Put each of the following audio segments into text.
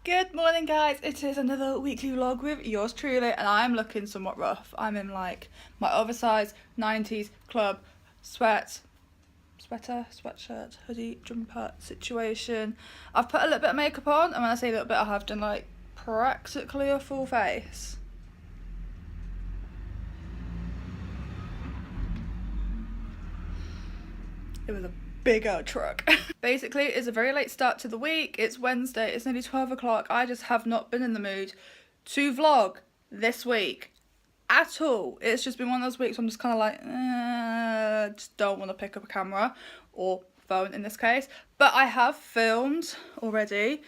Good morning guys, it is another weekly vlog with yours truly and I'm looking somewhat rough. I'm in like my oversized 90s club sweatshirt, hoodie, jumper situation. I've put a little bit of makeup on, and when I say a little bit I have done like practically a full face. It was a big old truck. Basically, it's a very late start to the week. It's Wednesday, it's nearly 12 o'clock. I just have not been in the mood to vlog this week at all. It's just been one of those weeks where I'm just kind of like, just don't want to pick up a camera or phone in this case. But I have filmed already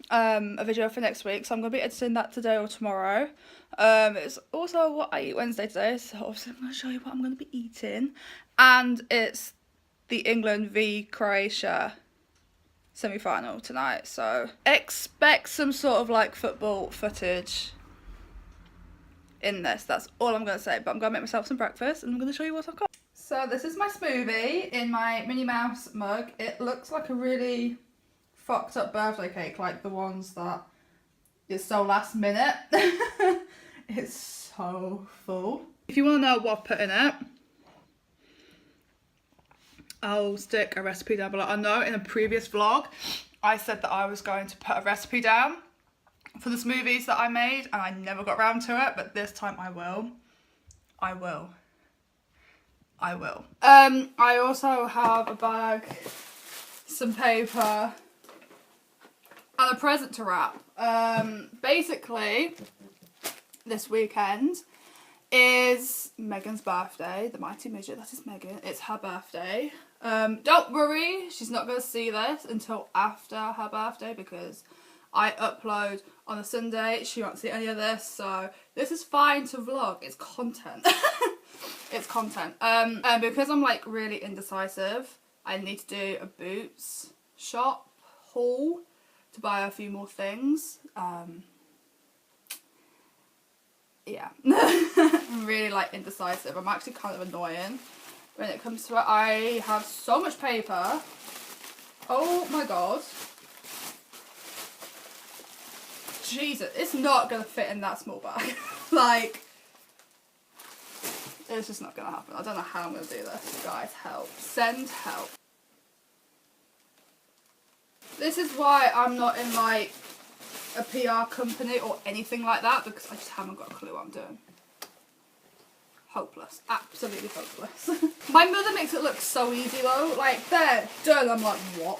a video for next week, so I'm going to be editing that today or tomorrow. It's also what I eat Wednesday today, so obviously I'm going to show you what I'm going to be eating. And it's the England v Croatia semi-final tonight, so expect some sort of like football footage in this. That's all I'm going to say, but I'm going to make myself some breakfast and I'm going to show you what I've got. So this is my smoothie in my Minnie Mouse mug. It looks like a really fucked up birthday cake, like the ones that is so last minute. It's so full. If you want to know what I've put in it, I'll stick a recipe down below. I know in a previous vlog I said that I was going to put a recipe down for the smoothies that I made and I never got around to it, but this time I will. I also have a bag, some paper and a present to wrap. Basically this weekend is Megan's birthday, the mighty midget, that is Megan. It's her birthday. Don't worry, she's not going to see this until after her birthday because I upload on a Sunday. She won't see any of this, so this is fine to vlog. It's content. It's content. And because I'm like really indecisive, I need to do a Boots shop haul to buy a few more things. Yeah. I'm really like indecisive. I'm actually kind of annoying when it comes to it. I have so much paper. Oh my god. Jesus, it's not gonna fit in that small bag. Like, it's just not gonna happen. I don't know how I'm gonna do this. Guys, help. Send help. This is why I'm not in like a PR company or anything like that, because I just haven't got a clue what I'm doing. Hopeless. Absolutely hopeless. My mother makes it look so easy though. Like, there, done. I'm like, what?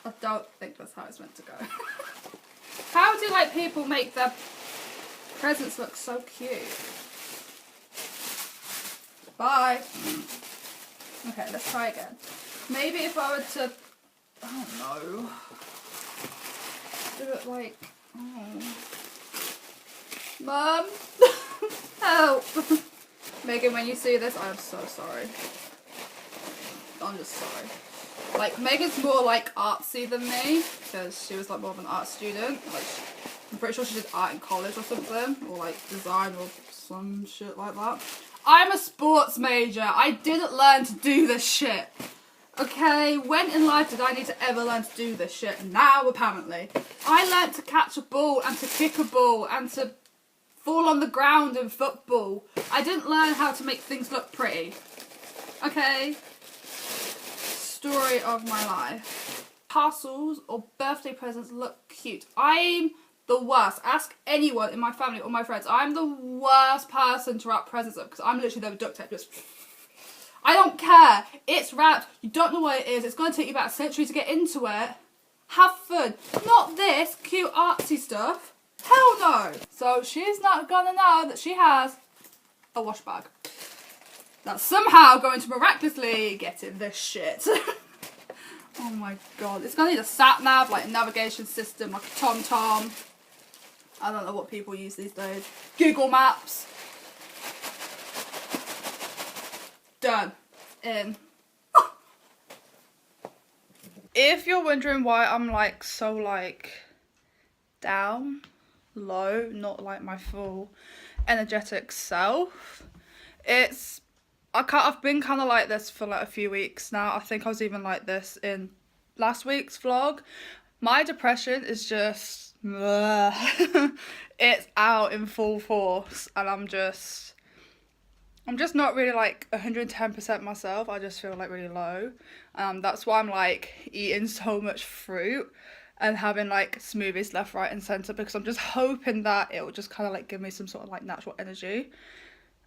I don't think that's how it's meant to go. How do like people make their presents look so cute? Bye. Okay, let's try again. Maybe if I were to, I don't know, do it like, oh. Mum, help. Megan, when you see this, I'm so sorry. I'm just sorry. Like, Megan's more like artsy than me, because she was like more of an art student. Like, I'm pretty sure she did art in college or something, or like design or some shit like that. I'm a sports major. I didn't learn to do this shit. Okay, when in life did I need to ever learn to do this shit? Now, apparently. I learned to catch a ball and to kick a ball and to fall on the ground in football. I didn't learn how to make things look pretty. Okay? Story of my life. Parcels or birthday presents look cute. I'm the worst. Ask anyone in my family or my friends. I'm the worst person to wrap presents up because I'm literally there with duct tape. Just, I don't care. It's wrapped. You don't know what it is. It's going to take you about a century to get into it. Have fun. Not this cute artsy stuff. Hell no. So she's not going to know that she has a wash bag. That's somehow going to miraculously get in this shit. Oh my god. It's going to need a sat-nav, like a navigation system, like a TomTom. I don't know what people use these days. Google Maps. Done. In. If you're wondering why I'm like so like down, low, not like my full energetic self. I've been kind of like this for like a few weeks now. I think I was even like this in last week's vlog. My depression is just it's out in full force, and I'm just not really like 110% myself. I just feel like really low. That's why I'm like eating so much fruit and having like smoothies left, right and centre, because I'm just hoping that it will just kind of like give me some sort of like natural energy,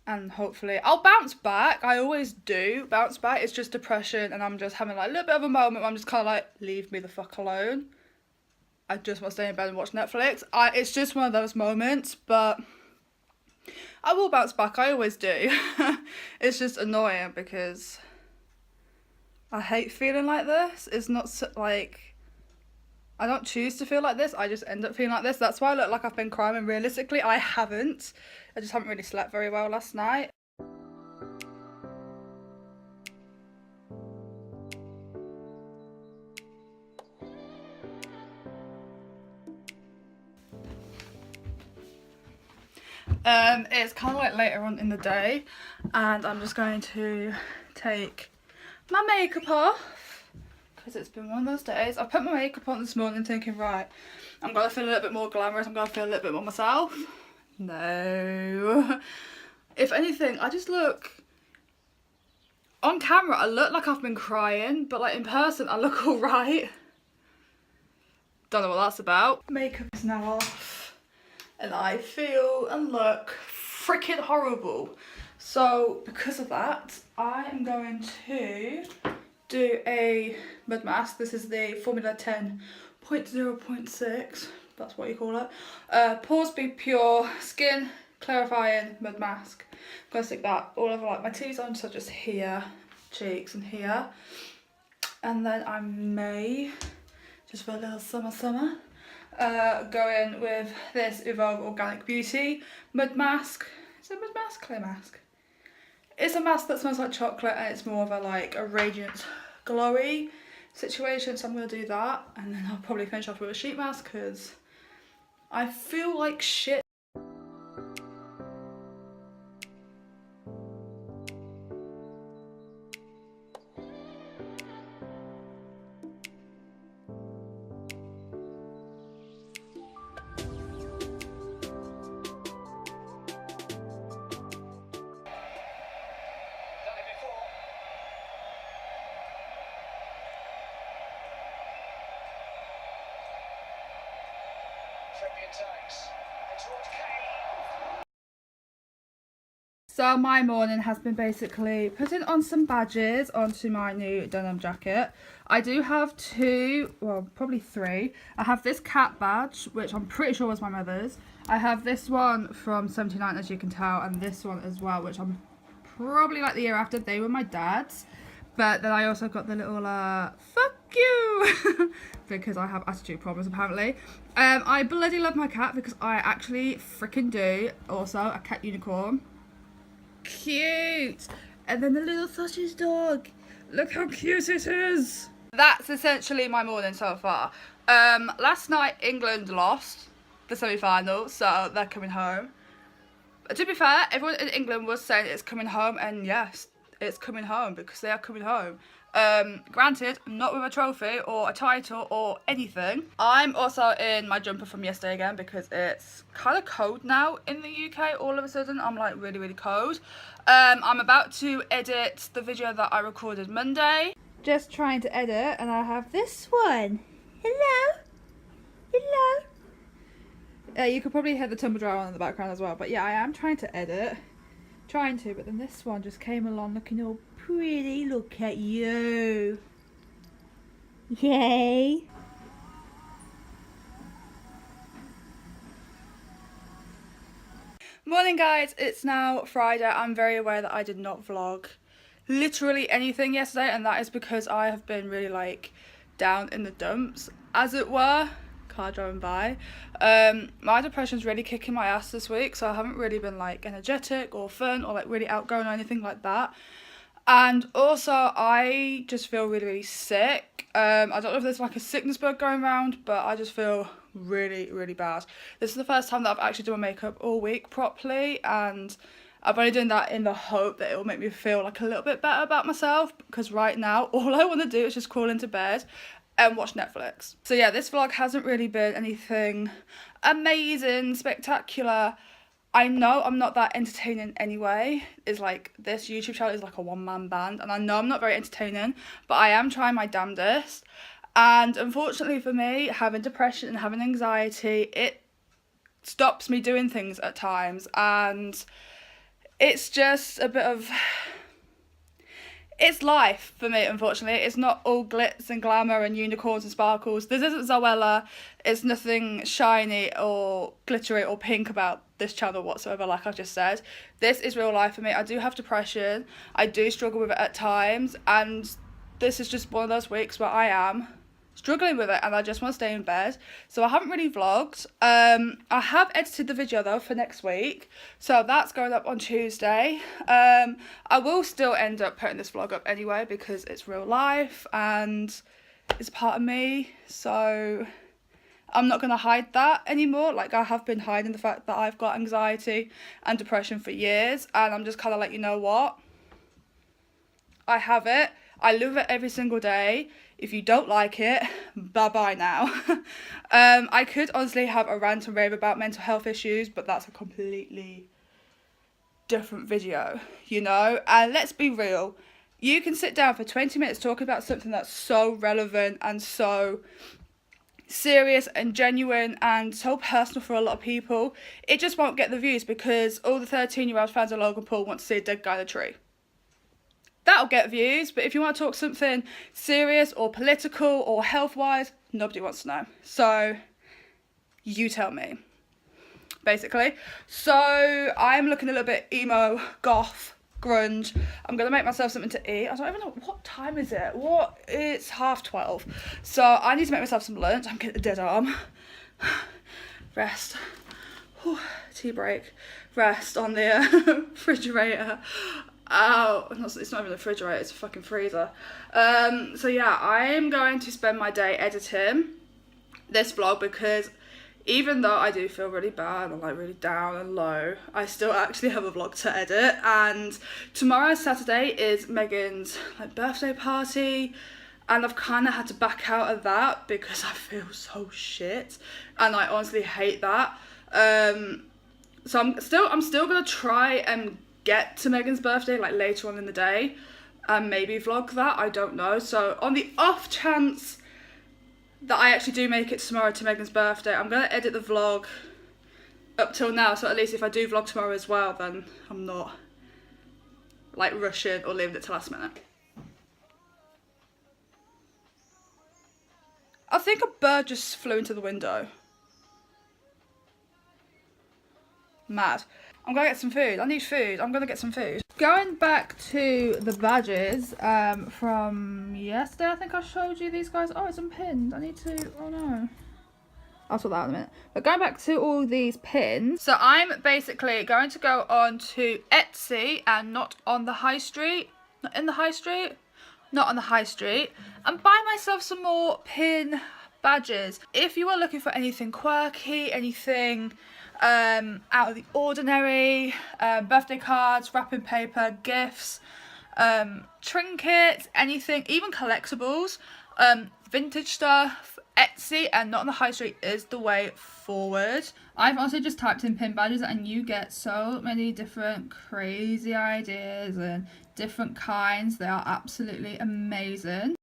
and hopefully I'll bounce back. I always do bounce back. It's just depression, and I'm just having like a little bit of a moment where I'm just kind of like, leave me the fuck alone. I just want to stay in bed and watch Netflix. It's just one of those moments, but I will bounce back. I always do. It's just annoying because I hate feeling like this. It's not like, I don't choose to feel like this. I just end up feeling like this. That's why I look like I've been crying, and realistically I haven't. I just haven't really slept very well last night. It's kind of like later on in the day, and I'm just going to take my makeup off because it's been one of those days. I put my makeup on this morning thinking, right, I'm gonna feel a little bit more glamorous, I'm gonna feel a little bit more myself. No. If anything, I just look, on camera I look like I've been crying, but like in person I look alright. Don't know what that's about. Makeup is now off, and I feel and look freaking horrible. So because of that, I am going to do a mud mask. This is the Formula 10.0.6, that's what you call it. Pores Be Pure Skin Clarifying Mud Mask. I'm going to stick that all over like my T-zone, so just here, cheeks and here. And then I may, just for a little summer, go in with this Evolve Organic Beauty mud mask. Is it a mud mask? Clay mask. It's a mask that smells like chocolate, and it's more of a like a radiant, glowy situation, so I'm going to do that, and then I'll probably finish off with a sheet mask because I feel like shit. So my morning has been basically putting on some badges onto my new denim jacket. I do have two, well probably three. I have this cat badge, which I'm pretty sure was my mother's. I have this one from 79, as you can tell, and this one as well, which I'm probably like the year after. They were my dad's. But then I also got the little fuck you because I have attitude problems apparently. I bloody love my cat because I actually freaking do. Also a cat unicorn. Cute. And then the little sausage dog. Look how cute it is. That's essentially my morning so far. Last night England lost the semi-final, so they're coming home. But to be fair, everyone in England was saying it's coming home, and yes, it's coming home because they are coming home. Granted, not with a trophy or a title or anything. I'm also in my jumper from yesterday again because it's kind of cold now in the UK. All of a sudden I'm like really cold. I'm about to edit the video that I recorded Monday. Just trying to edit, and I have this one. Hello. You could probably hear the tumble dryer on in the background as well, but yeah, I am trying to edit. But then this one just came along looking all pretty. Look at you. Yay. Morning guys, it's now Friday. I'm very aware that I did not vlog literally anything yesterday, and that is because I have been really like down in the dumps, as it were. Car driving by. My depression's really kicking my ass this week, so I haven't really been like energetic or fun or like really outgoing or anything like that. And also I just feel really sick. I don't know if there's like a sickness bug going around, but I just feel really, really bad. This is the first time that I've actually done my makeup all week properly, and I'm only doing that in the hope that it will make me feel like a little bit better about myself, because right now all I want to do is just crawl into bed and watch Netflix. So yeah, this vlog hasn't really been anything amazing, spectacular. I know I'm not that entertaining anyway. It's like, this YouTube channel is like a one-man band, and I know I'm not very entertaining, but I am trying my damnedest. And unfortunately for me, having depression and having anxiety, it stops me doing things at times, and it's just a bit of, it's life for me, unfortunately. It's not all glitz and glamour and unicorns and sparkles. This isn't Zoella. It's nothing shiny or glittery or pink about this channel whatsoever, like I just said. This is real life for me. I do have depression. I do struggle with it at times, and this is just one of those weeks where I am struggling with it and I just want to stay in bed. So I haven't really vlogged. I have edited the video though for next week, so that's going up on Tuesday. I will still end up putting this vlog up anyway, because it's real life and it's part of me, so I'm not going to hide that anymore. Like, I have been hiding the fact that I've got anxiety and depression for years, and I'm just kind of like, you know what, I have it. I live it every single day. If you don't like it, bye-bye now. I could honestly have a rant and rave about mental health issues, but that's a completely different video, you know? And let's be real. You can sit down for 20 minutes talking about something that's so relevant and so serious and genuine and so personal for a lot of people. It just won't get the views because all the 13-year-old fans of Logan Paul want to see a dead guy in a tree. That'll get views, but if you want to talk something serious or political or health-wise, nobody wants to know. So, you tell me, basically. So, I'm looking a little bit emo, goth, grunge. I'm going to make myself something to eat. I don't even know, what time is it? It's 12:30. So, I need to make myself some lunch. I'm getting a dead arm. Rest. Whew, tea break. Rest on the refrigerator. Oh, it's not even a refrigerator, it's a fucking freezer. So yeah, I'm going to spend my day editing this vlog, because even though I do feel really bad and like really down and low, I still actually have a vlog to edit. And tomorrow, Saturday, is Megan's like birthday party, and I've kind of had to back out of that because I feel so shit, and I honestly hate that. So I'm still gonna try and get to Megan's birthday like later on in the day and maybe vlog that, I don't know. So on the off chance that I actually do make it tomorrow to Megan's birthday, I'm going to edit the vlog up till now, so at least if I do vlog tomorrow as well, then I'm not like rushing or leaving it to last minute. I think a bird just flew into the window. Mad. I'm gonna get some food. I need food. I'm gonna get some food. Going back to the badges from yesterday, I think I showed you these guys. Oh, it's unpinned. I need to, oh no. I'll sort that out in a minute. But going back to all these pins. So I'm basically going to go on to Etsy and not on the high street. Not in the high street. Not on the high street. And buy myself some more pin badges. If you are looking for anything quirky, anything out of the ordinary, birthday cards, wrapping paper, gifts, trinkets, anything, even collectibles, vintage stuff, Etsy and not on the high street is the way forward. I've also just typed in pin badges and you get so many different crazy ideas and different kinds. They are absolutely amazing.